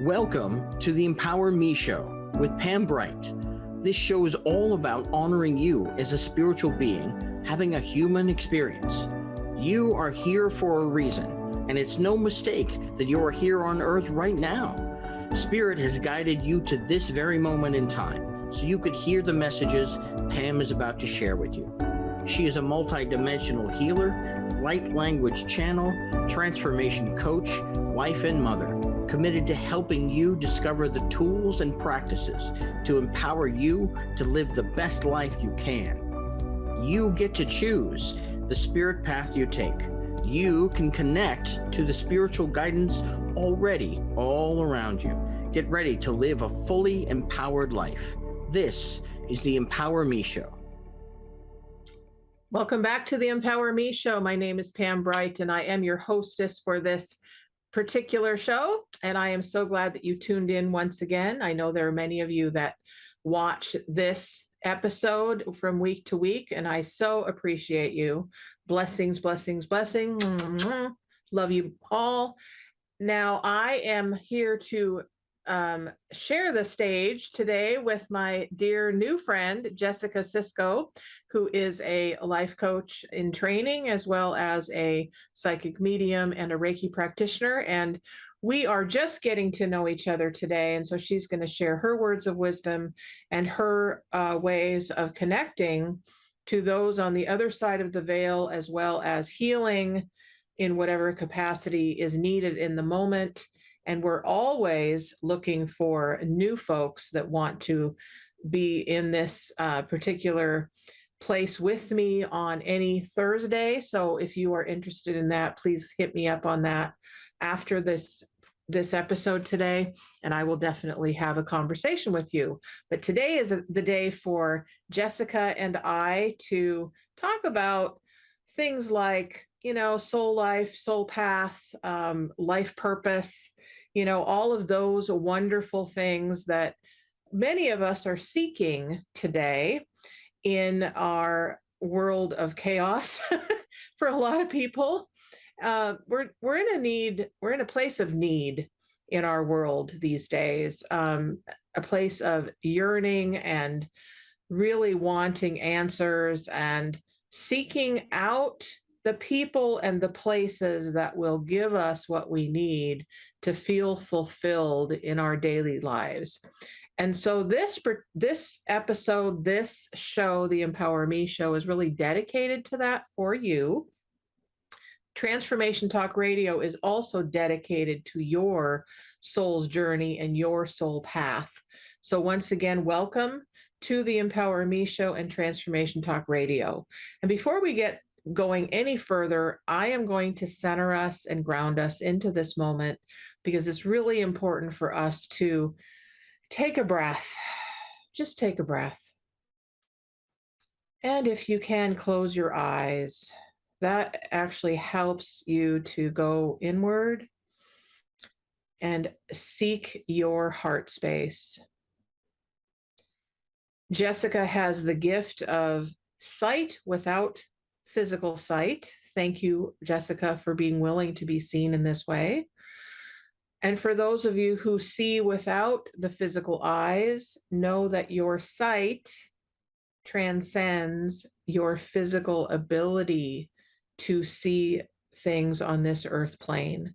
Welcome to the Empower Me Show with Pam Bright. This show is all about honoring you as a spiritual being having a human experience. You are here for a reason, and it's no mistake that you are here on Earth right now. Spirit has guided you to this very moment in time, so you could hear the messages Pam is about to share with you. She is a multidimensional healer, light language channel, transformation coach, wife, and mother, committed to helping you discover the tools and practices to empower you to live the best life you can. You get to choose the spirit path you take. You can connect to the spiritual guidance already all around you. Get ready to live a fully empowered life. This is the Empower Me Show. Welcome back to the Empower Me Show. My name is Pam Bright, and I am your hostess for this particular show, and I am so glad that you tuned in once again. I know there are many of you that watch this episode from week to week, and I so appreciate you. Blessings, blessings, blessings. Love you all. Now, I am here to share the stage today with my dear new friend, Jessica Sisco, who is a life coach in training, as well as a psychic medium and a Reiki practitioner. And we are just getting to know each other today. And so she's going to share her words of wisdom and her ways of connecting to those on the other side of the veil, as well as healing in whatever capacity is needed in the moment. And we're always looking for new folks that want to be in this particular place with me on any Thursday. So if you are interested in that, please hit me up on that after this episode today, and I will definitely have a conversation with you. But today is the day for Jessica and I to talk about things like, soul life, soul path, life purpose, all of those wonderful things that many of us are seeking today in our world of chaos. For a lot of people, we're in a place of need in our world these days, a place of yearning and really wanting answers and seeking out the people and the places that will give us what we need to feel fulfilled in our daily lives. And so this episode, this show, the Empower Me Show, is really dedicated to that for you. Transformation Talk Radio is also dedicated to your soul's journey and your soul path. So once again, welcome to the Empower Me Show and Transformation Talk Radio. And before we get going any further, I am going to center us and ground us into this moment, because it's really important for us to take a breath. Just take a breath. And if you can, close your eyes. That actually helps you to go inward and seek your heart space. Jessica has the gift of sight without physical sight. Thank you, Jessica, for being willing to be seen in this way. And for those of you who see without the physical eyes, know that your sight transcends your physical ability to see things on this earth plane.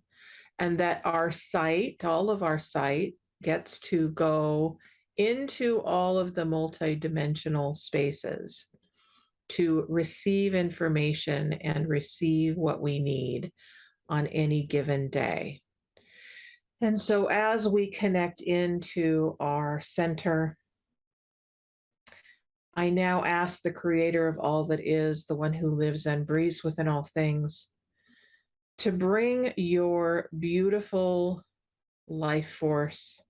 And that our sight, all of our sight, gets to go into all of the multidimensional spaces to receive information and receive what we need on any given day. And so as we connect into our center, I now ask the creator of all that is, the one who lives and breathes within all things, to bring your beautiful life force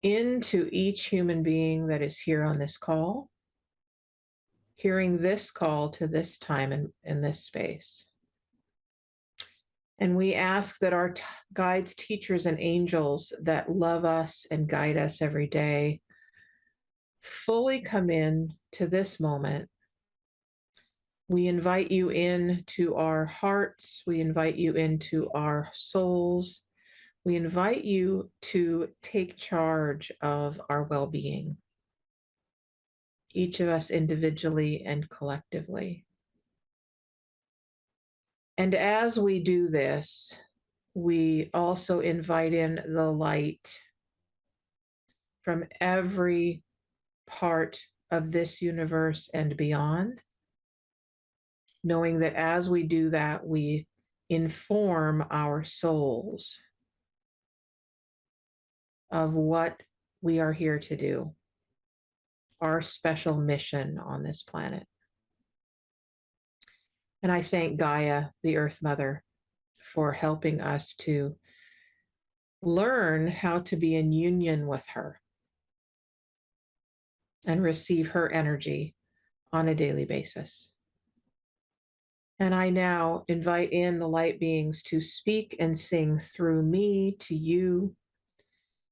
into each human being that is here on this call, hearing this call to this time and in this space. And we ask that our guides, teachers, and angels that love us and guide us every day fully come in to this moment. We invite you into our hearts. We invite you into our souls. We invite you to take charge of our well-being, each of us individually and collectively. And as we do this, we also invite in the light from every part of this universe and beyond, knowing that as we do that, we inform our souls of what we are here to do, our special mission on this planet. And I thank Gaia, the Earth Mother, for helping us to learn how to be in union with her and receive her energy on a daily basis. And I now invite in the light beings to speak and sing through me to you,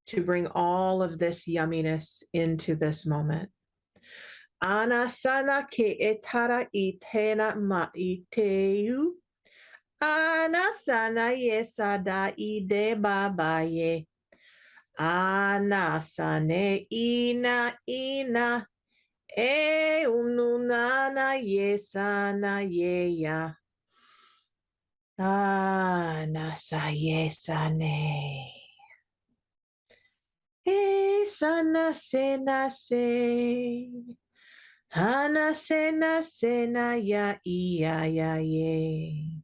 to bring all of this yumminess into this moment. Anasana ke etara itena ma iteu. Anasana yesada ide babaye. Anasane ina ina. E ununana yesana yeya. Nasa yesane. E sana sena se. Hana sena sena ya iya ya ye.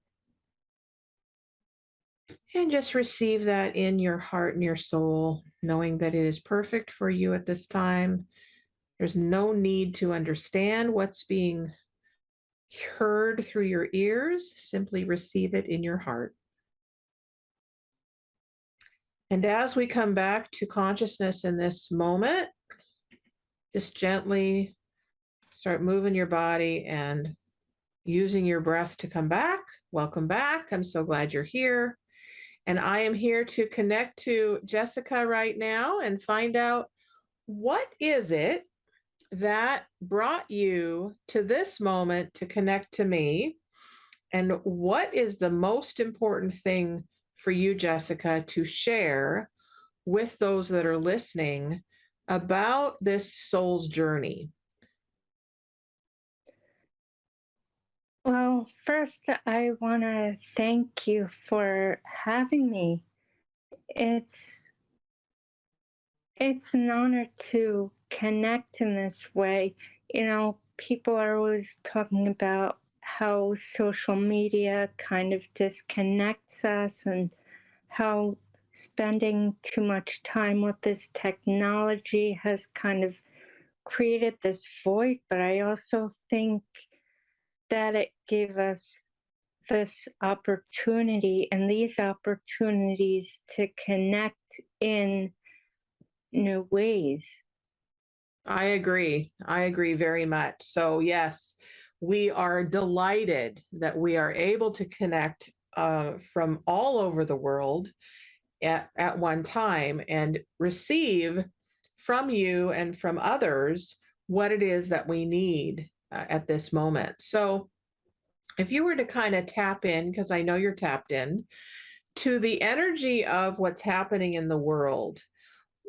And just receive that in your heart and your soul, knowing that it is perfect for you at this time. There's no need to understand what's being heard through your ears. Simply receive it in your heart. And as we come back to consciousness in this moment, just gently start moving your body and using your breath to come back. Welcome back. I'm so glad you're here. And I am here to connect to Jessica right now and find out what is it that brought you to this moment to connect to me, and what is the most important thing for you, Jessica, to share with those that are listening about this soul's journey? Well, first, I want to thank you for having me. It's an honor to connect in this way. You know, people are always talking about how social media kind of disconnects us and how spending too much time with this technology has kind of created this void. But I also think that it gave us this opportunity and these opportunities to connect in new ways. I agree. I agree very much. So, yes, we are delighted that we are able to connect from all over the world at one time and receive from you and from others what it is that we need at this moment. So, if you were to kind of tap in, because I know you're tapped in, to the energy of what's happening in the world,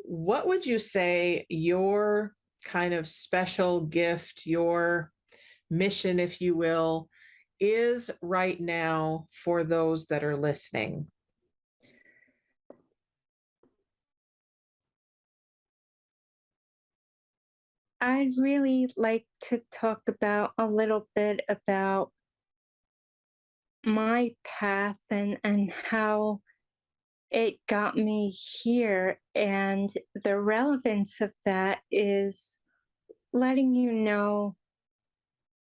what would you say your kind of special gift, your mission, if you will, is right now for those that are listening? I'd really like to talk about a little bit about my path and how it got me here. And the relevance of that is letting you know,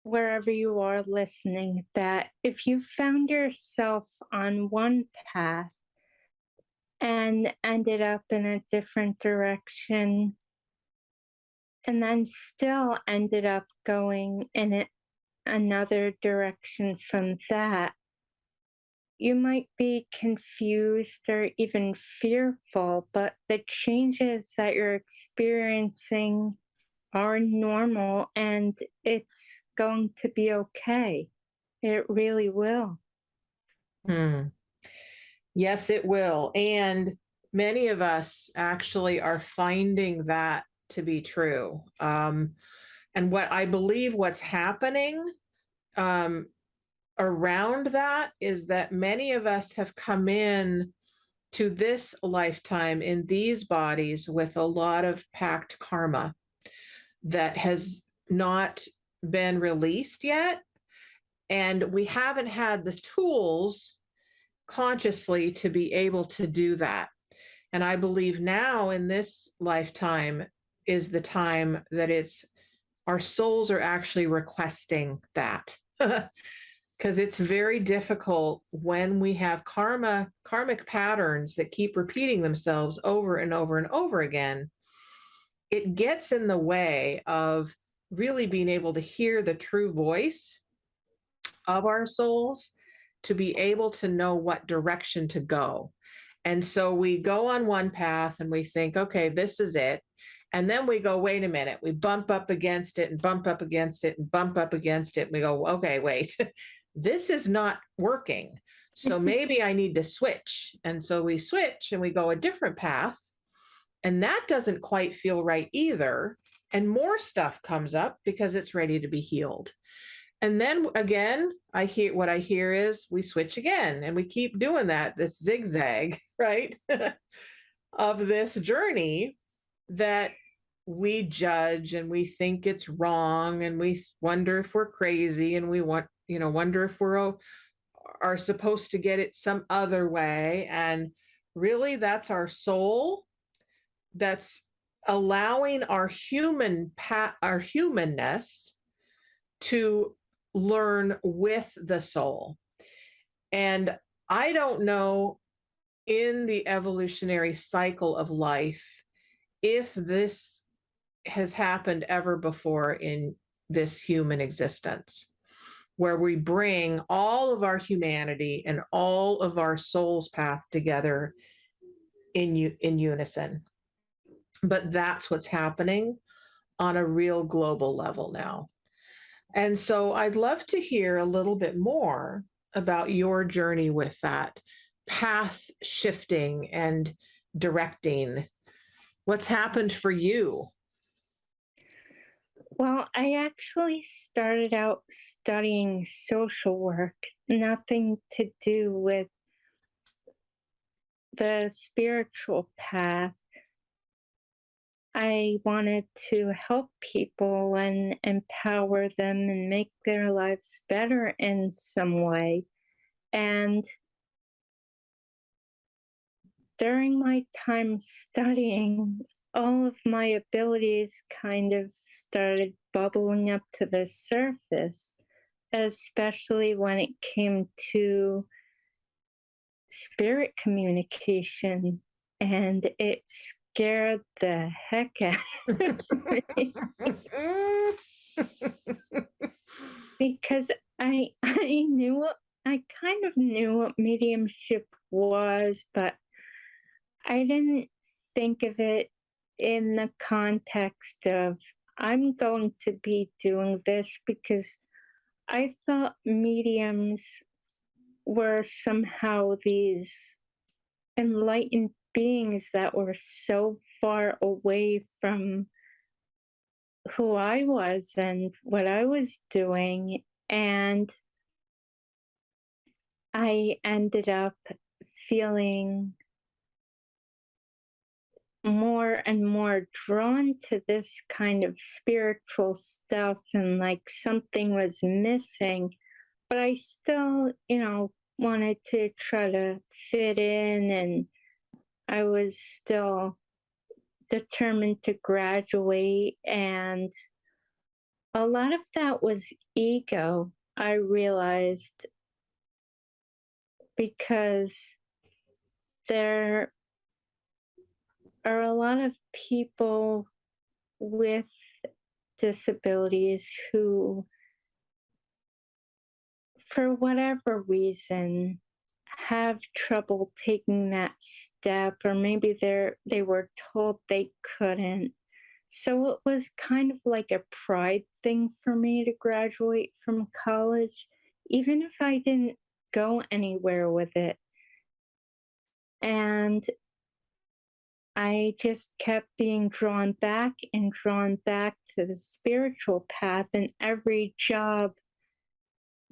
wherever you are listening, that if you found yourself on one path and ended up in a different direction, and then still ended up going in another direction from that, you might be confused or even fearful, but the changes that you're experiencing are normal and it's going to be okay. It really will. Hmm. Yes, it will. And many of us actually are finding that to be true. And what I believe what's happening um, around that is that many of us have come in to this lifetime in these bodies with a lot of packed karma that has not been released yet. And we haven't had the tools consciously to be able to do that. And I believe now in this lifetime is the time that our souls are actually requesting that. Because it's very difficult when we have karmic patterns that keep repeating themselves over and over and over again. It gets in the way of really being able to hear the true voice of our souls, to be able to know what direction to go. And so we go on one path and we think, okay, this is it. And then we go, wait a minute, we bump up against it and bump up against it and bump up against it. And we go, okay, wait, this is not working. So maybe I need to switch. And so we switch and we go a different path. And that doesn't quite feel right either. And more stuff comes up because it's ready to be healed. And then again, what I hear is we switch again and we keep doing that, this zigzag, right? Of this journey that we judge and we think it's wrong and we wonder if we're crazy and we wonder if are supposed to get it some other way. And really that's our soul that's allowing our humanness to learn with the soul. And I don't know in the evolutionary cycle of life if this has happened ever before in this human existence, where we bring all of our humanity and all of our soul's path together in unison. But that's what's happening on a real global level now. And so I'd love to hear a little bit more about your journey with that path shifting and directing. What's happened for you? Well, I actually started out studying social work, nothing to do with the spiritual path. I wanted to help people and empower them and make their lives better in some way. And during my time studying, all of my abilities kind of started bubbling up to the surface, especially when it came to spirit communication. And it scared the heck out of me. Because I kind of knew what mediumship was, but I didn't think of it in the context of I'm going to be doing this, because I thought mediums were somehow these enlightened beings that were so far away from who I was and what I was doing. And I ended up feeling more and more drawn to this kind of spiritual stuff, and like something was missing, but I still, wanted to try to fit in, and I was still determined to graduate. And a lot of that was ego, I realized, because there are a lot of people with disabilities who, for whatever reason, have trouble taking that step, or maybe they were told they couldn't. So it was kind of like a pride thing for me to graduate from college, even if I didn't go anywhere with it. And I just kept being drawn back and drawn back to the spiritual path, and every job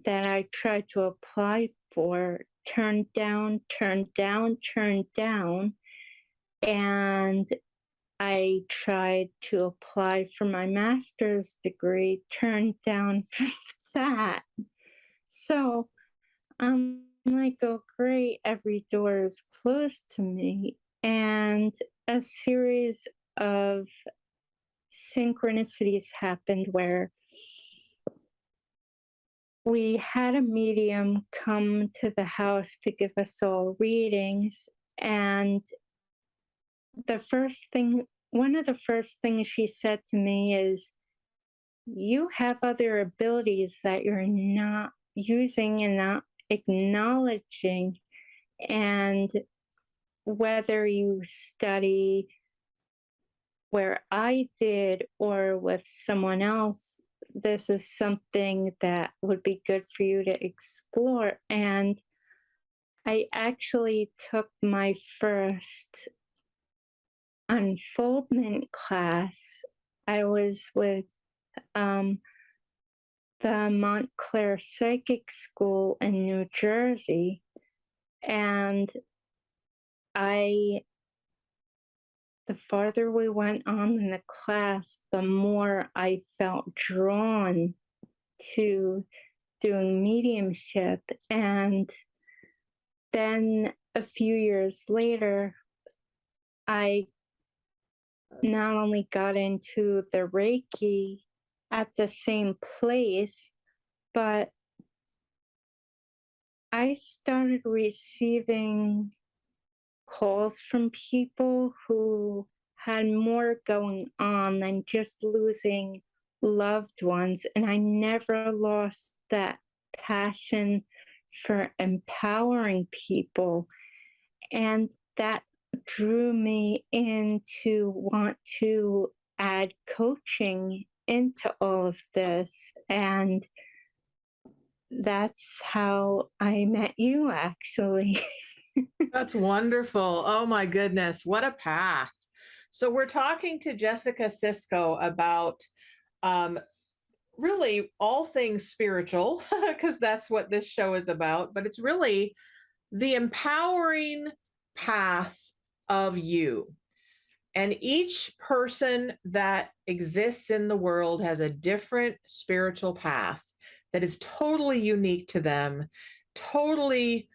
that I tried to apply for turned down, turned down, turned down. And I tried to apply for my master's degree, turned down for that. So I'm like, oh, great, every door is closed to me. And a series of synchronicities happened where we had a medium come to the house to give us all readings. And one of the first things she said to me is, you have other abilities that you're not using and not acknowledging. And whether you study where I did or with someone else, this is something that would be good for you to explore. And I actually took my first unfoldment class. I was with the Montclair Psychic School in New Jersey, and the farther we went on in the class, the more I felt drawn to doing mediumship. And then a few years later, I not only got into the Reiki at the same place, but I started receiving calls from people who had more going on than just losing loved ones. And I never lost that passion for empowering people. And that drew me in to want to add coaching into all of this. And that's how I met you, actually. That's wonderful. Oh my goodness, what a path. So we're talking to Jessica Sisco about really all things spiritual, because that's what this show is about, but it's really the empowering path of you. And each person that exists in the world has a different spiritual path that is totally unique to them, totally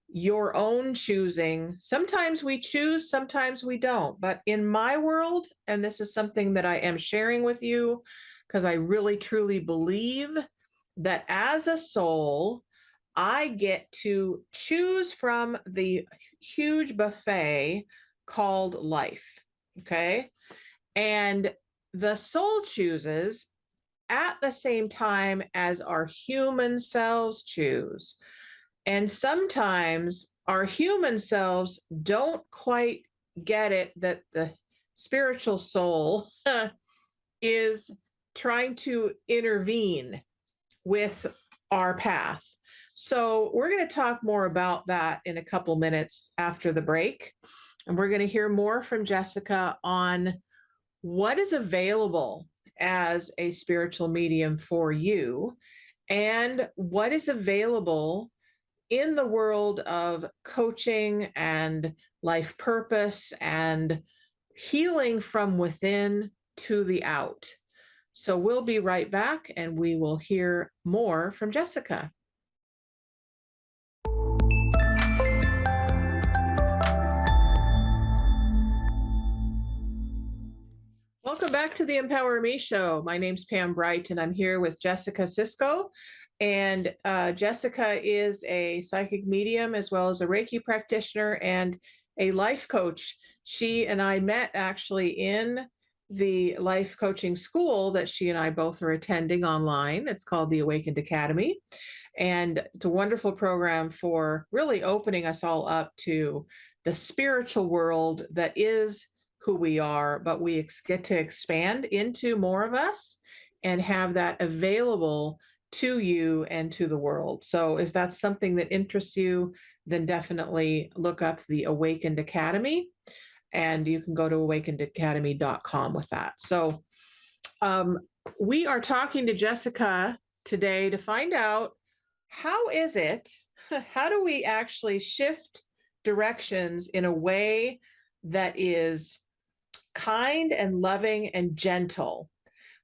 your own choosing. Sometimes we choose, sometimes we don't. But in my world, and this is something that I am sharing with you, because I really truly believe that as a soul, I get to choose from the huge buffet called life. Okay. And the soul chooses at the same time as our human selves choose. And sometimes our human selves don't quite get it that the spiritual soul is trying to intervene with our path. So we're going to talk more about that in a couple minutes after the break. And we're going to hear more from Jessica on what is available as a spiritual medium for you and what is available in the world of coaching and life purpose and healing from within to the out. So we'll be right back and we will hear more from Jessica. Welcome back to the Empower Me Show. My name's Pam Bright, and I'm here with Jessica Sisco. And Jessica is a psychic medium as well as a Reiki practitioner and a life coach. She and I met actually in the life coaching school that she and I both are attending online. It's called the Awakened Academy. And it's a wonderful program for really opening us all up to the spiritual world that is who we are, but we get to expand into more of us and have that available to you and to the world. So if that's something that interests you, then definitely look up the Awakened Academy, and you can go to awakenedacademy.com with that. So we are talking to Jessica today to find out how do we actually shift directions in a way that is kind and loving and gentle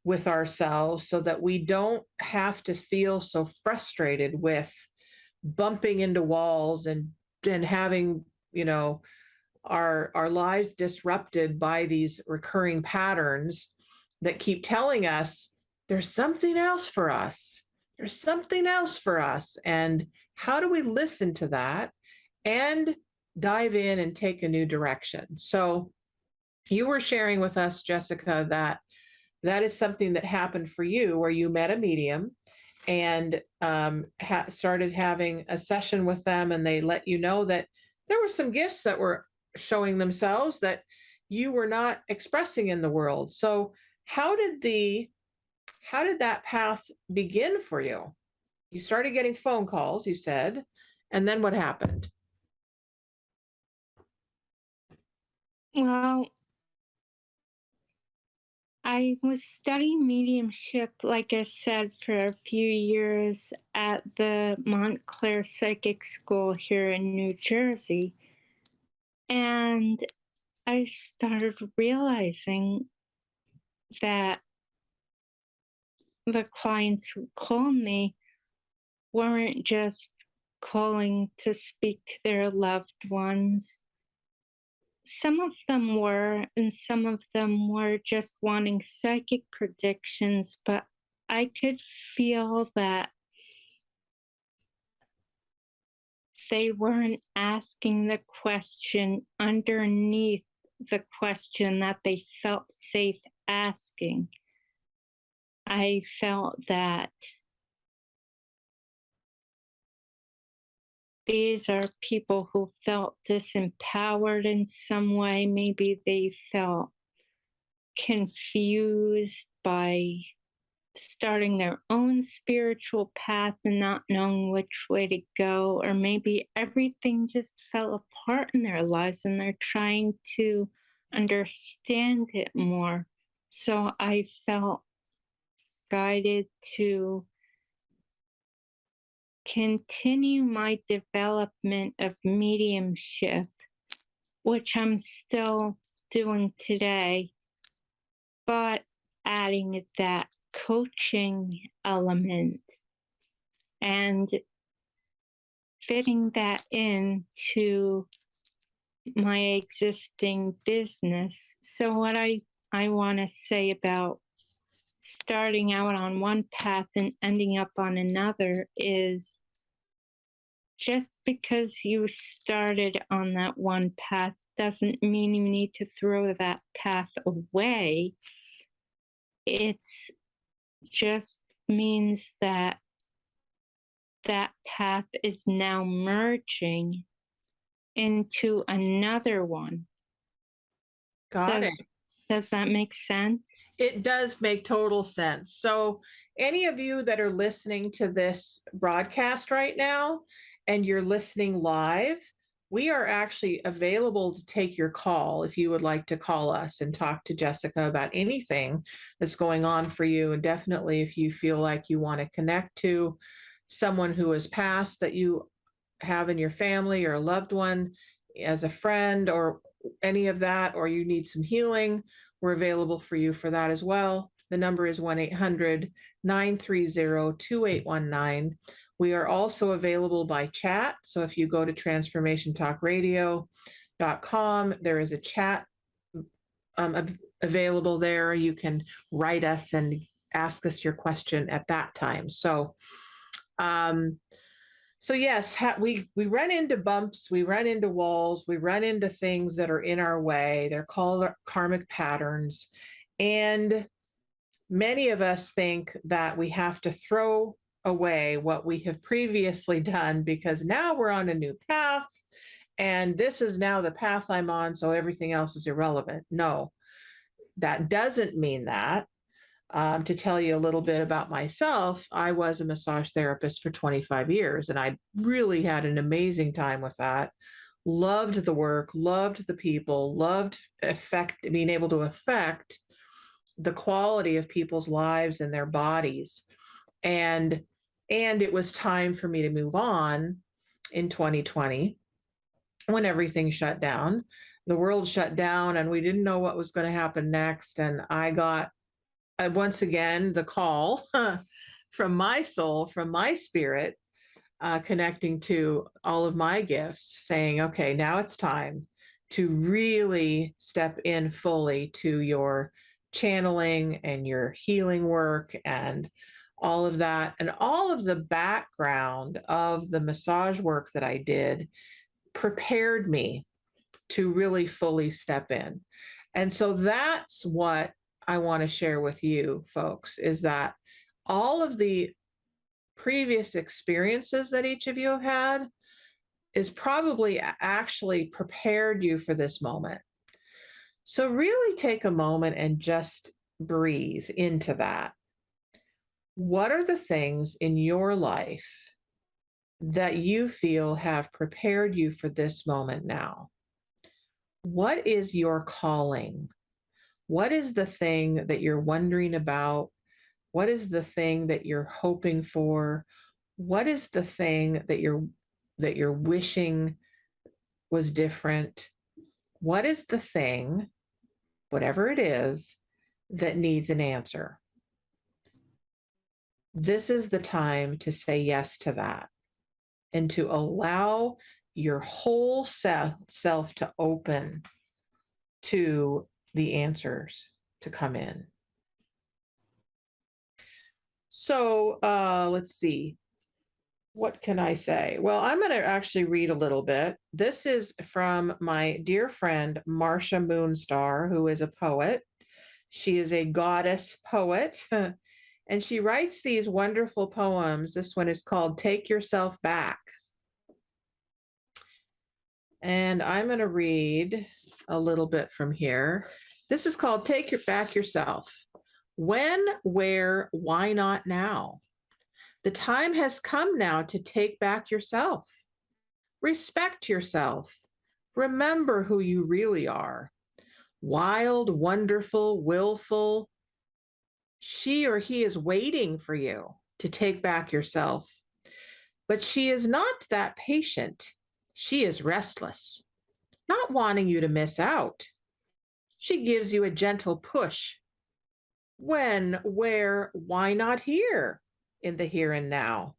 with ourselves, so that we don't have to feel so frustrated with bumping into walls and having, our lives disrupted by these recurring patterns that keep telling us there's something else for us. There's something else for us. And how do we listen to that and dive in and take a new direction? So you were sharing with us, Jessica, that is something that happened for you, where you met a medium and started having a session with them, and they let you know that there were some gifts that were showing themselves that you were not expressing in the world. So how did that path begin for you? You started getting phone calls, you said, and then what happened? Well, I was studying mediumship, like I said, for a few years at the Montclair Psychic School here in New Jersey. And I started realizing that the clients who called me weren't just calling to speak to their loved ones. Some of them were, and some of them were just wanting psychic predictions, but I could feel that they weren't asking the question underneath the question that they felt safe asking. I felt that these are people who felt disempowered in some way. Maybe they felt confused by starting their own spiritual path and not knowing which way to go, or maybe everything just fell apart in their lives and they're trying to understand it more. So I felt guided to continue my development of mediumship, which I'm still doing today, but adding that coaching element and fitting that into my existing business. So what I want to say about starting out on one path and ending up on another is, just because you started on that one path doesn't mean you need to throw that path away. It's just means that that path is now merging into another one. Got it. Does that make sense? It does make total sense. So any of you that are listening to this broadcast right now and you're listening live, we are actually available to take your call if you would like to call us and talk to Jessica about anything that's going on for you. And definitely if you feel like you want to connect to someone who has passed that you have in your family, or a loved one as a friend, or any of that, or you need some healing, we're available for you for that as well. The number is 1-800-930-2819. We are also available by chat. So if you go to transformationtalkradio.com, there is a chat available there. You can write us and ask us your question at that time. So yes, we run into bumps, we run into walls, we run into things that are in our way. They're called karmic patterns. And many of us think that we have to throw away what we have previously done because now we're on a new path and this is now the path I'm on, so everything else is irrelevant. No, that doesn't mean that. To tell you a little bit about myself, I was a massage therapist for 25 years, and I really had an amazing time with that. Loved the work, loved the people, loved being able to affect the quality of people's lives and their bodies. And it was time for me to move on in 2020 when everything shut down. The world shut down and we didn't know what was going to happen next. And I got once again the call from my soul, from my spirit, connecting to all of my gifts, saying, okay, now it's time to really step in fully to your channeling and your healing work and all of that. And all of the background of the massage work that I did prepared me to really fully step in. And so that's what I want to share with you folks, is that all of the previous experiences that each of you have had is probably actually prepared you for this moment. So really take a moment and just breathe into that. What are the things in your life that you feel have prepared you for this moment now? What is your calling? What is the thing that you're wondering about? What is the thing that you're hoping for? What is the thing that you're wishing was different? What is the thing, whatever it is, that needs an answer? This is the time to say yes to that and to allow your whole self to open to the answers to come in. So let's see. What can I say? Well, I'm going to actually read a little bit. This is from my dear friend, Marcia Moonstar, who is a poet. She is a goddess poet, and she writes these wonderful poems. This one is called Take Yourself Back. And I'm going to read a little bit from here. This is called Take Back Yourself. When, where, why not now? The time has come now to take back yourself. Respect yourself. Remember who you really are. Wild, wonderful, willful. She or he is waiting for you to take back yourself. But she is not that patient. She is restless, not wanting you to miss out. She gives you a gentle push. When, where, why not here? In the here and now.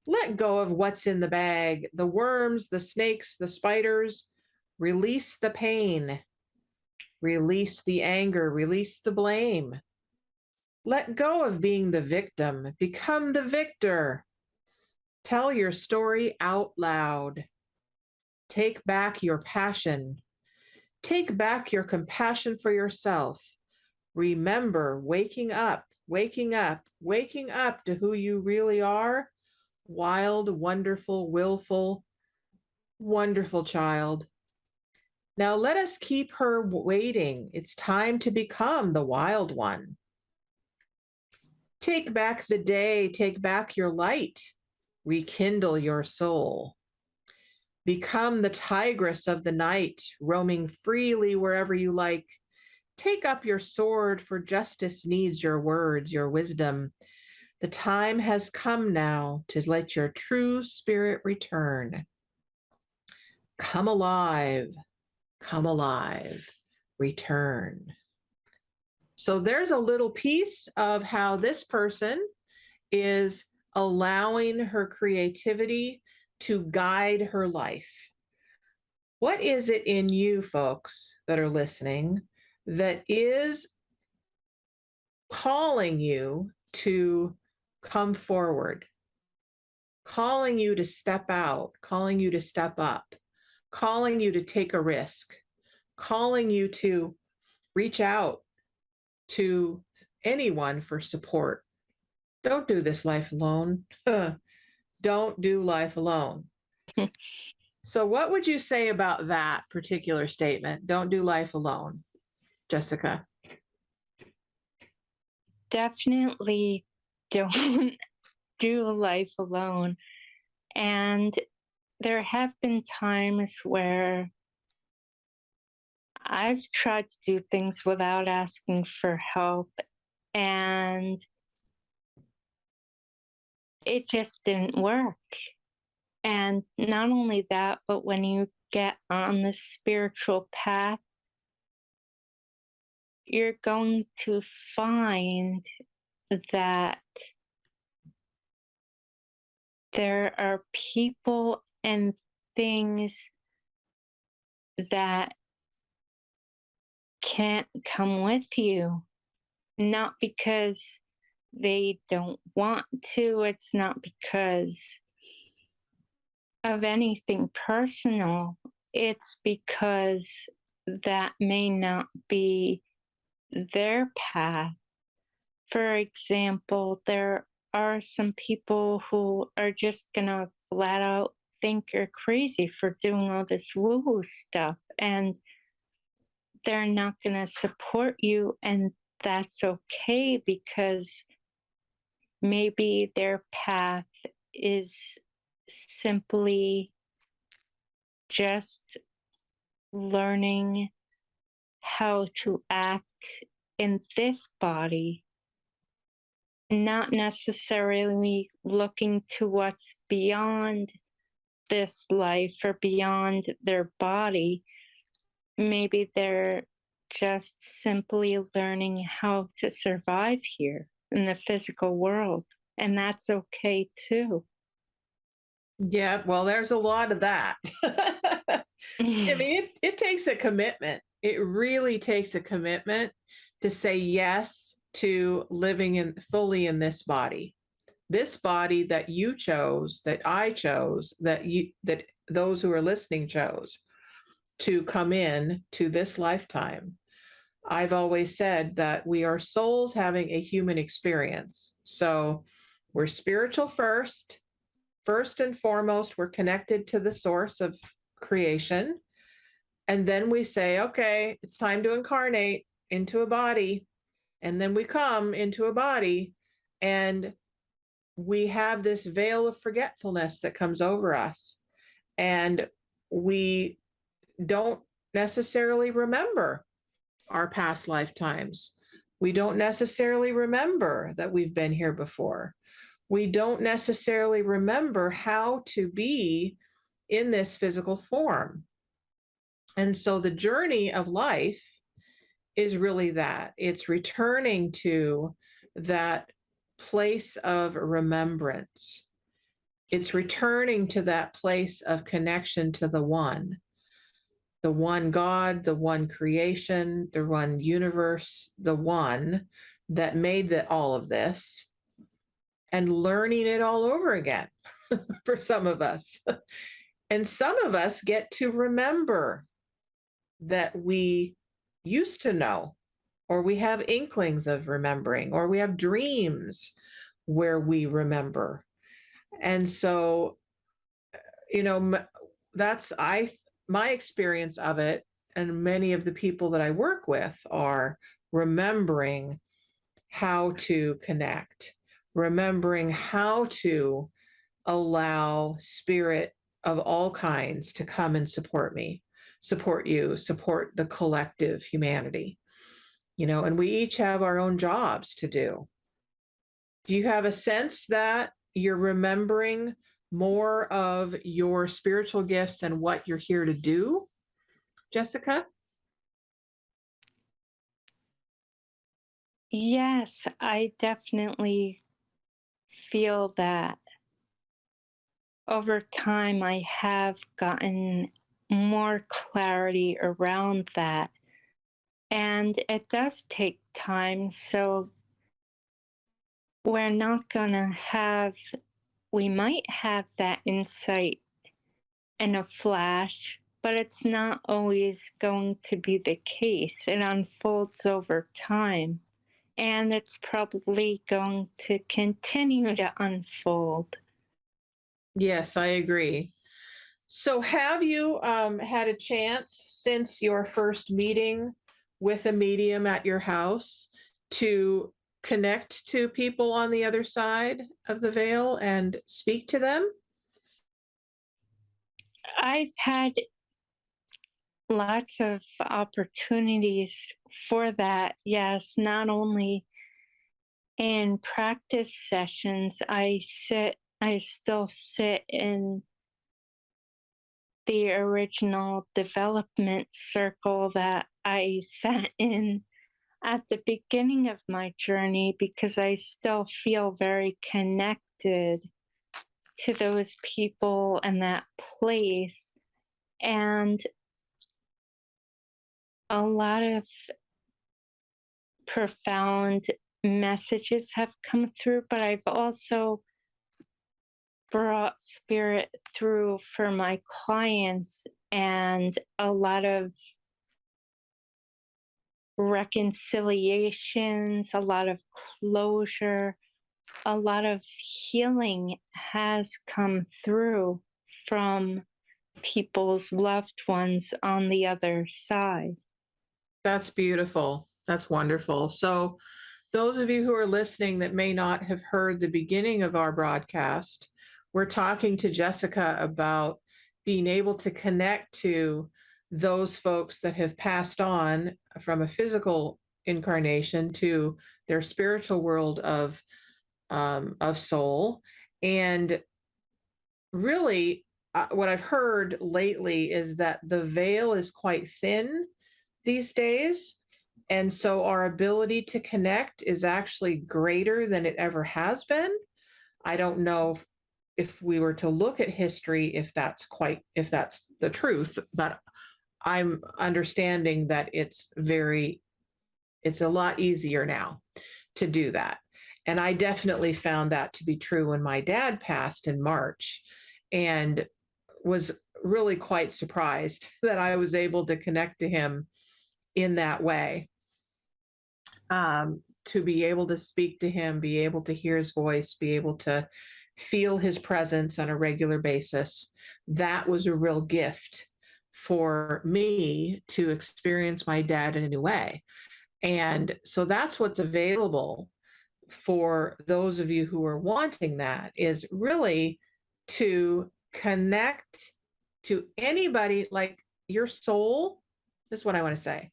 Let go of what's in the bag, the worms, the snakes, the spiders. Release the pain. Release the anger. Release the blame. Let go of being the victim. Become the victor. Tell your story out loud. Take back your passion. Take back your compassion for yourself. Remember waking up, waking up, waking up to who you really are. Wild, wonderful, willful, wonderful child. Now let us keep her waiting. It's time to become the wild one. Take back the day, take back your light. Rekindle your soul. Become the tigress of the night, roaming freely wherever you like. Take up your sword, for justice needs your words, your wisdom. The time has come now to let your true spirit return. Come alive, return. So there's a little piece of how this person is allowing her creativity to guide her life. What is it in you, folks, that are listening, that is calling you to come forward, calling you to step out, calling you to step up, calling you to take a risk, calling you to reach out to anyone for support. Don't do this life alone. Don't do life alone. So what would you say about that particular statement? Don't do life alone, Jessica. Definitely don't do life alone. And there have been times where I've tried to do things without asking for help, and it just didn't work. And not only that, but when you get on the spiritual path, you're going to find that there are people and things that can't come with you, not because they don't want to, it's not because of anything personal, it's because that may not be their path. For example, there are some people who are just gonna flat out think you're crazy for doing all this woo-woo stuff, and they're not gonna support you, and that's okay because maybe their path is simply just learning how to act in this body, not necessarily looking to what's beyond this life or beyond their body. Maybe they're just simply learning how to survive here in the physical world, and that's okay too. Yeah, well, there's a lot of that. I mean, it takes a commitment. It really takes a commitment to say yes to living in fully in this body that you chose, that I chose, that those who are listening chose to come in to this lifetime. I've always said that we are souls having a human experience. So we're spiritual first. First and foremost, we're connected to the source of creation. And then we say, okay, it's time to incarnate into a body. And then we come into a body and we have this veil of forgetfulness that comes over us. And we don't necessarily remember our past lifetimes. We don't necessarily remember that we've been here before. We don't necessarily remember how to be in this physical form. And so the journey of life is really that. It's returning to that place of remembrance. It's returning to that place of connection to the one God, the one creation, the one universe, the one that made all of this, and learning it all over again for some of us. And some of us get to remember that we used to know, or we have inklings of remembering, or we have dreams where we remember. And so, that's my experience of it, and many of the people that I work with are remembering how to connect, remembering how to allow spirit of all kinds to come and support me, support you, support the collective humanity, and we each have our own jobs to do. Do you have a sense that you're remembering more of your spiritual gifts and what you're here to do, Jessica? Yes, I definitely feel that. Over time, I have gotten more clarity around that. And it does take time. So we're not going to we might have that insight in a flash, but it's not always going to be the case. It unfolds over time. and it's probably going to continue to unfold. Yes, I agree. So have you had a chance since your first meeting with a medium at your house to connect to people on the other side of the veil and speak to them? I've had lots of opportunities for that. Yes, not only in practice sessions, I still sit in the original development circle that I sat in at the beginning of my journey because I still feel very connected to those people and that place. And a lot of profound messages have come through, but I've also brought spirit through for my clients and a lot of reconciliations, a lot of closure, a lot of healing has come through from people's loved ones on the other side. That's beautiful. That's wonderful. So those of you who are listening that may not have heard the beginning of our broadcast, we're talking to Jessica about being able to connect to those folks that have passed on from a physical incarnation to their spiritual world of soul. And really, what I've heard lately is that the veil is quite thin these days. And so our ability to connect is actually greater than it ever has been. I don't know if we were to look at history, if that's the truth, but I'm understanding that it's a lot easier now to do that. And I definitely found that to be true when my dad passed in March and was really quite surprised that I was able to connect to him in that way. To be able to speak to him, be able to hear his voice, be able to feel his presence on a regular basis, that was a real gift for me to experience my dad in a new way. And so that's what's available for those of you who are wanting that, is really to connect to anybody. Like your soul, this is what I want to say.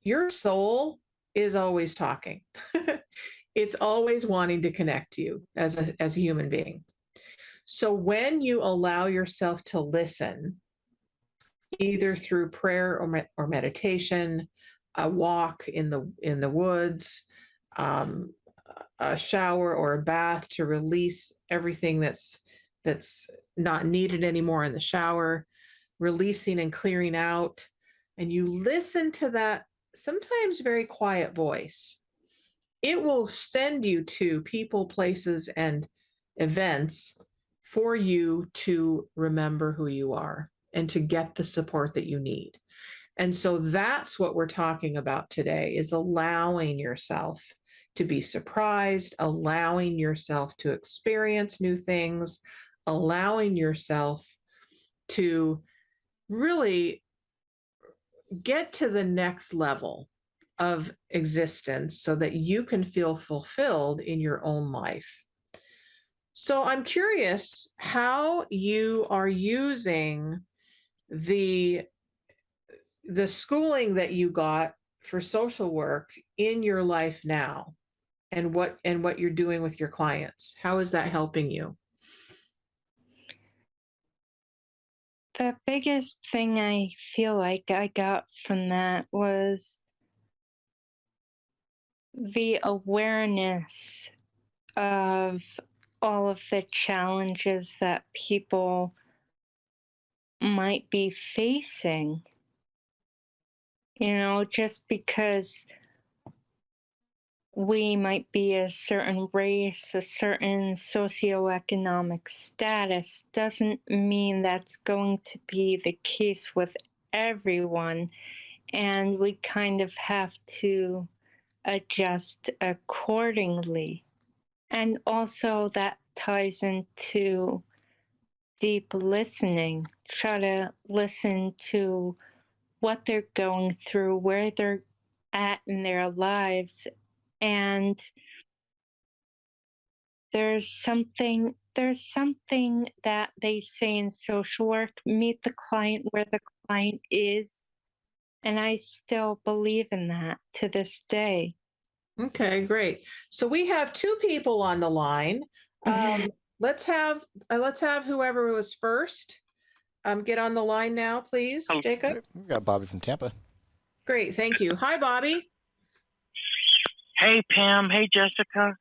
Your soul is always talking. It's always wanting to connect to you as a human being. So when you allow yourself to listen, either through prayer or meditation, a walk in the woods, a shower or a bath to release everything that's not needed anymore in the shower, releasing and clearing out, and you listen to that sometimes very quiet voice, it will send you to people, places, and events for you to remember who you are and to get the support that you need. And so that's what we're talking about today, is allowing yourself to be surprised, allowing yourself to experience new things, allowing yourself to really get to the next level of existence so that you can feel fulfilled in your own life. So I'm curious how you are using the schooling that you got for social work in your life now, and what you're doing with your clients. How is that helping you? The biggest thing I feel like I got from that was the awareness of all of the challenges that people might be facing. Just because we might be a certain race, a certain socioeconomic status, doesn't mean that's going to be the case with everyone. And we kind of have to adjust accordingly. And also that ties into deep listening. Try to listen to what they're going through, where they're at in their lives. And there's something that they say in social work, meet the client where the client is. And I still believe in that to this day. Okay, great. So we have two people on the line. Let's have whoever was first get on the line now, please, Jacob. We've got Bobby from Tampa. Great, thank you. Hi, Bobby. Hey, Pam. Hey, Jessica.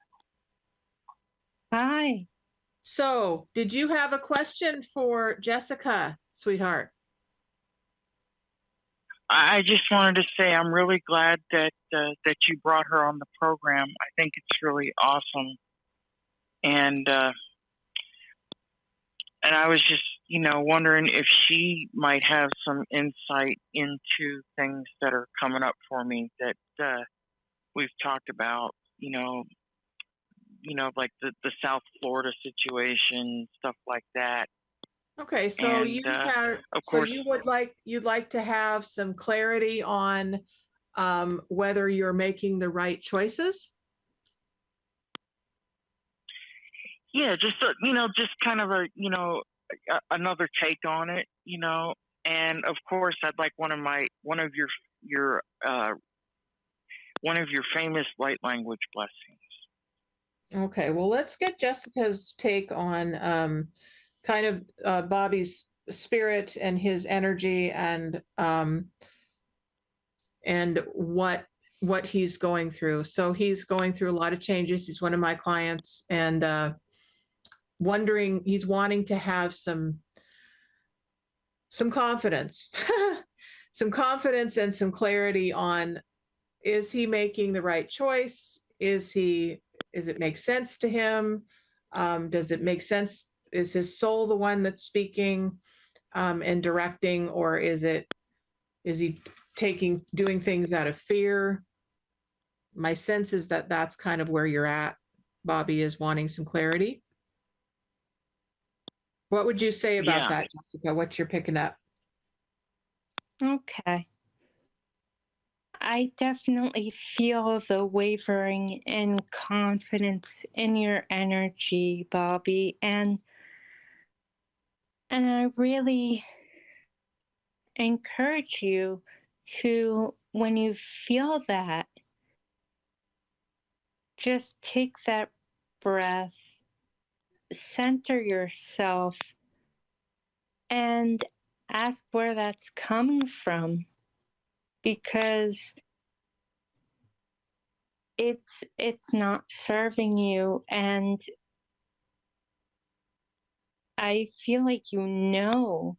Hi. So, did you have a question for Jessica, sweetheart? I just wanted to say I'm really glad that you brought her on the program. I think it's really awesome, and I was just wondering if she might have some insight into things that are coming up for me that we've talked about. Like the South Florida situation, stuff like that. Okay, so And, of so course, you'd like to have some clarity on whether you're making the right choices? yeah, just just kind of another take on it, and of course I'd like one of your famous light language blessings. Okay, well, let's get Jessica's take on kind of Bobby's spirit and his energy and what he's going through. So he's going through a lot of changes. He's one of my clients, and he's wanting to have some confidence, some confidence and some clarity on, is he making the right choice? Does it make sense to him? Does it make sense? Is his soul the one that's speaking and directing, or is he doing things out of fear? My sense is that that's kind of where you're at. Bobby is wanting some clarity. What would you say about that, Jessica? What you're picking up? Okay. I definitely feel the wavering in confidence in your energy, Bobby, and I really encourage you to, when you feel that, just take that breath, center yourself, and ask where that's coming from, because it's not serving you. And I feel like you know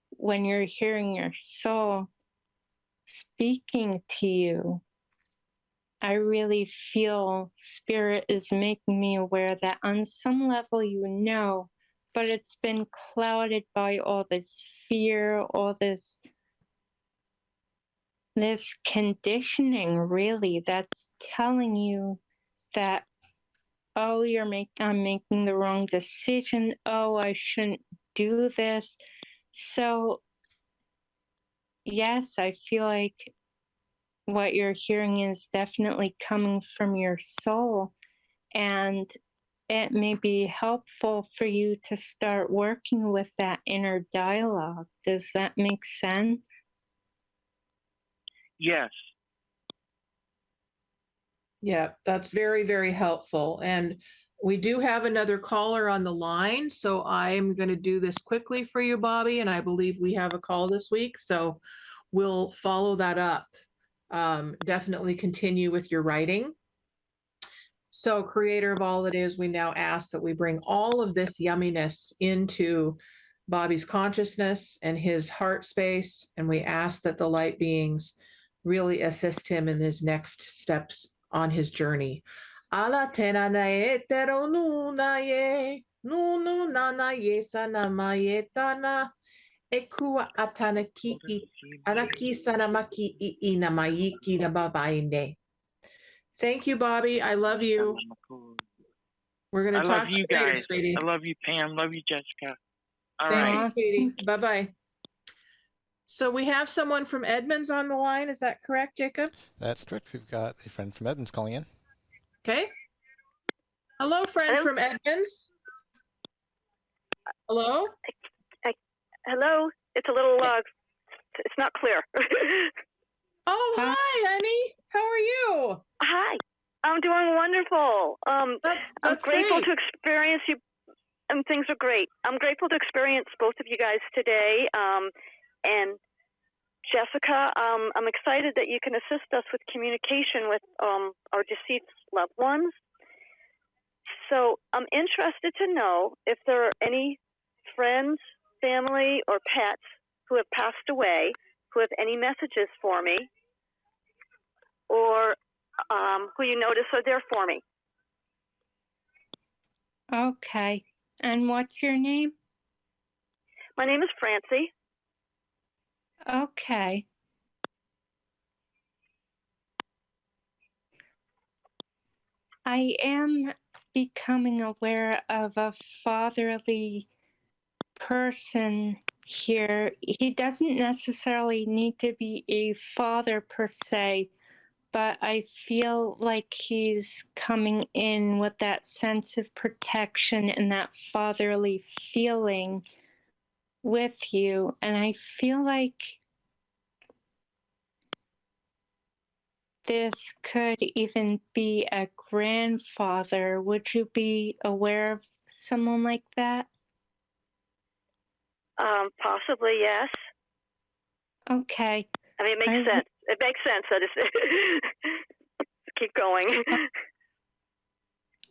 when you're hearing your soul speaking to you. I really feel Spirit is making me aware that on some level but it's been clouded by all this fear, all this conditioning, really, that's telling you that, oh, I'm making the wrong decision. Oh, I shouldn't do this. So, yes, I feel like what you're hearing is definitely coming from your soul, and it may be helpful for you to start working with that inner dialogue. Does that make sense? Yes. Yeah, that's very, very helpful. And we do have another caller on the line, so I'm going to do this quickly for you, Bobby, and I believe we have a call this week, so we'll follow that up. Definitely continue with your writing. So, Creator of all that is, we now ask that we bring all of this yumminess into Bobby's consciousness and his heart space, and we ask that the light beings really assist him in his next steps on his journey. Ala tena na e tero nuna ye, nunu nana ye sana ma ye tana, Ekua atanaki anaki sanamaki ina maiki na babaine. Thank you, Bobby. I love you. We're going I to love talk you later, guys. sweetie. I love you, Pam. Love you, Jessica. All Thank right. you, sweetie. Bye-bye. So we have someone from Edmonds on the line. Is that correct, Jacob? That's correct. We've got a friend from Edmonds calling in. Okay. Hello, friend Hello? from Edmonds. Hello? Hello? It's a little, it's not clear. Oh, hi, honey. How are you? Hi. I'm doing wonderful. I'm That's grateful great. to experience you, and things are great. I'm grateful to experience both of you guys today. And Jessica, I'm excited that you can assist us with communication with our deceased loved ones. So I'm interested to know if there are any friends, family, or pets who have passed away who have any messages for me, or who you notice are there for me. Okay. And what's your name? My name is Francie. Okay. I am becoming aware of a fatherly person here. He doesn't necessarily need to be a father per se, but I feel like he's coming in with that sense of protection and that fatherly feeling with you. And I feel like this could even be a grandfather. Would you be aware of someone like that? Possibly, yes. Okay. I mean, it makes sense. It makes sense that it's keep going.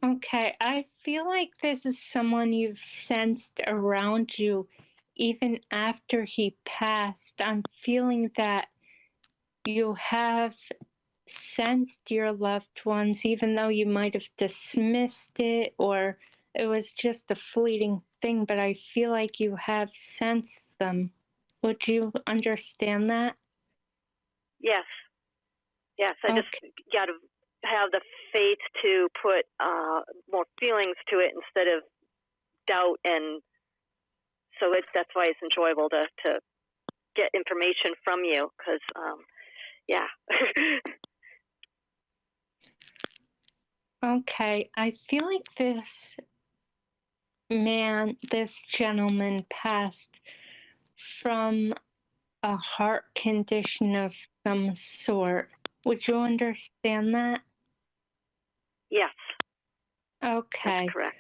Okay, I feel like this is someone you've sensed around you even after he passed. I'm feeling that you have sensed your loved ones, even though you might have dismissed it or it was just a fleeting thing, but I feel like you have sensed them. Would you understand that? Yes. Yes, I just got to have the faith to put more feelings to it instead of doubt, and so that's why it's enjoyable to get information from you, because yeah. Okay, I feel like this gentleman passed from a heart condition of some sort. Would you understand that? Yes. Okay. That's correct.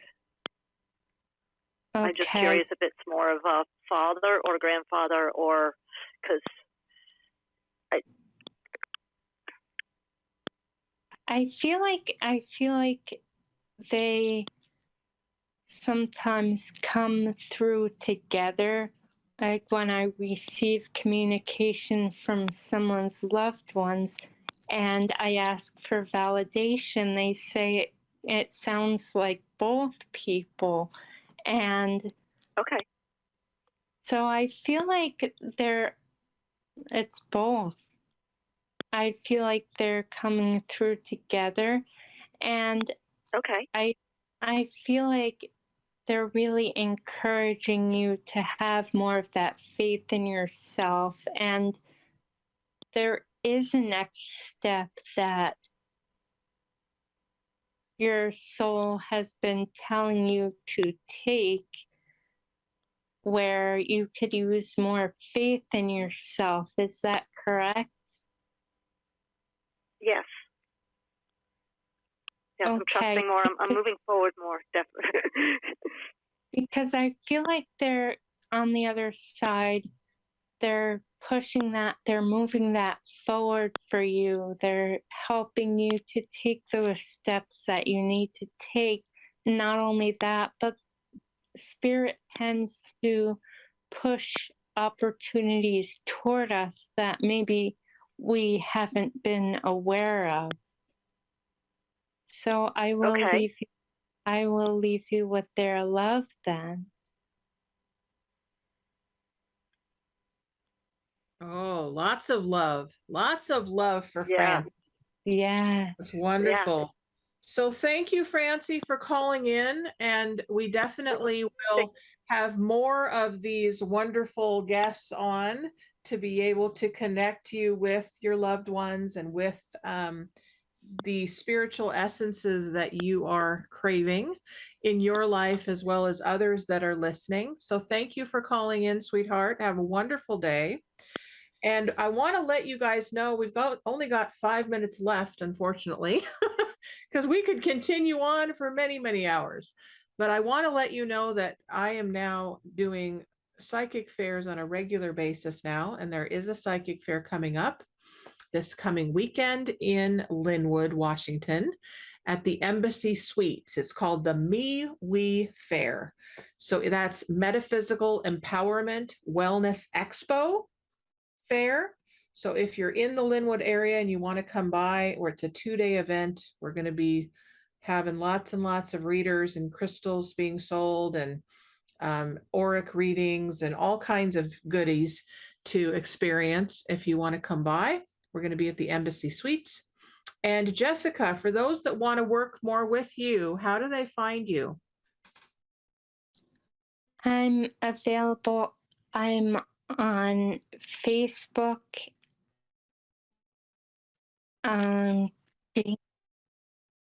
Okay. I'm just curious if it's more of a father or grandfather, or because I feel like they sometimes come through together. Like when I receive communication from someone's loved ones and I ask for validation, they say it sounds like both people. And okay. so I feel like it's both. I feel like they're coming through together, and Okay. I feel like they're really encouraging you to have more of that faith in yourself. And there is a next step that your soul has been telling you to take, where you could use more faith in yourself. Is that correct? Yes. Yes, Okay. I'm trusting more. I'm moving forward more, definitely. Because I feel like they're on the other side. They're pushing that, they're moving that forward for you. They're helping you to take those steps that you need to take. Not only that, but Spirit tends to push opportunities toward us that maybe we haven't been aware of. So I will leave you with their love then. Oh, lots of love. Lots of love for Yeah. Francie. Yes. That's wonderful. So thank you, Francie, for calling in. And we definitely will have more of these wonderful guests on to be able to connect you with your loved ones and with the spiritual essences that you are craving in your life, as well as others that are listening. So thank you for calling in, sweetheart. Have a wonderful day. And I want to let you guys know we've only got 5 minutes left, unfortunately, because we could continue on for many, many hours. But I want to let you know that I am now doing psychic fairs on a regular basis now, and there is a psychic fair coming up this coming weekend in Linwood, Washington, at the Embassy Suites. It's called the Me We Fair. So that's Metaphysical Empowerment Wellness Expo Fair. So if you're in the Linwood area and you want to come by, or it's a 2-day event, we're going to be having lots and lots of readers and crystals being sold, and auric readings and all kinds of goodies to experience. If you want to come by, we're going to be at the Embassy Suites. And Jessica, for those that want to work more with you, how do they find you? I'm available. I'm on Facebook.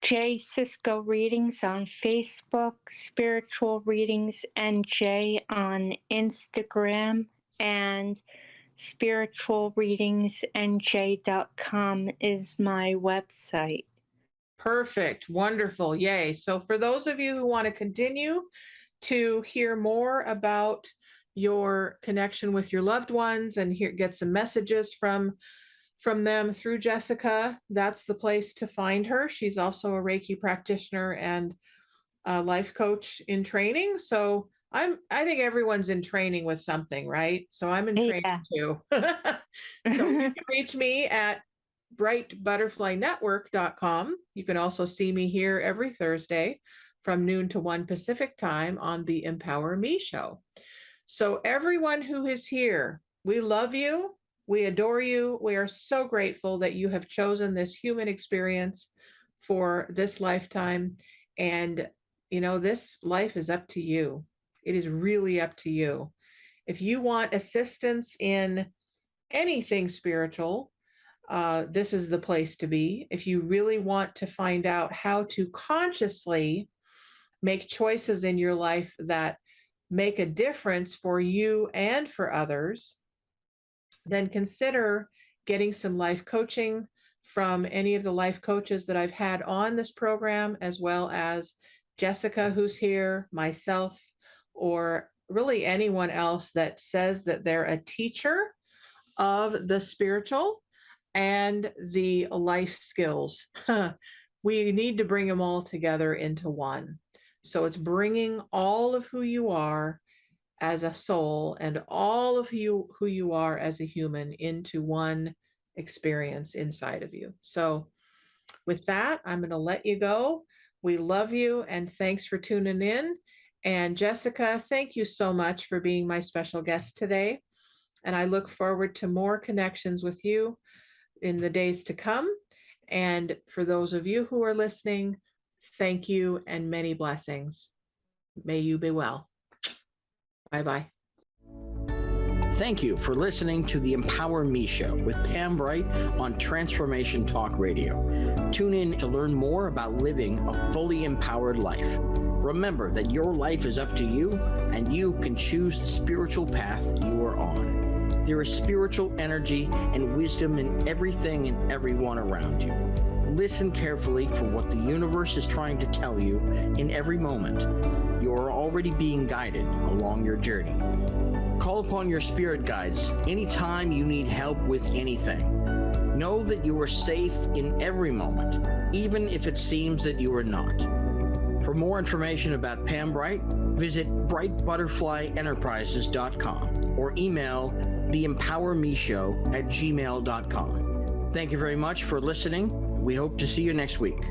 J Sisco Readings on Facebook, Spiritual Readings NJ on Instagram, and spiritualreadingsnj.com is my website. Perfect. Wonderful. Yay. So for those of you who want to continue to hear more about your connection with your loved ones and get some messages from them through Jessica, that's the place to find her. She's also a Reiki practitioner and a life coach in training. So I think everyone's in training with something, right? So I'm in training too. So you can reach me at brightbutterflynetwork.com. You can also see me here every Thursday from noon to 1 Pacific time on the Empower Me show. So everyone who is here, we love you. We adore you. We are so grateful that you have chosen this human experience for this lifetime. And, you know, this life is up to you. It is really up to you. If you want assistance in anything spiritual, this is the place to be. If you really want to find out how to consciously make choices in your life that make a difference for you and for others, then consider getting some life coaching from any of the life coaches that I've had on this program, as well as Jessica, who's here, myself, or really anyone else that says that they're a teacher of the spiritual and the life skills. We need to bring them all together into one. So it's bringing all of who you are as a soul and all of who you are as a human into one experience inside of you. So with that, I'm going to let you go. We love you and thanks for tuning in. And Jessica, thank you so much for being my special guest today. And I look forward to more connections with you in the days to come. And for those of you who are listening, thank you and many blessings. May you be well. Bye-bye. Thank you for listening to the Empower Me Show with Pam Bright on Transformation Talk Radio. Tune in to learn more about living a fully empowered life. Remember that your life is up to you, and you can choose the spiritual path you are on. There is spiritual energy and wisdom in everything and everyone around you. Listen carefully for what the universe is trying to tell you in every moment. You are already being guided along your journey. Call upon your spirit guides anytime you need help with anything. Know that you are safe in every moment, even if it seems that you are not. For more information about Pam Bright, visit brightbutterflyenterprises.com or email theempowermeshow@gmail.com. Thank you very much for listening. We hope to see you next week.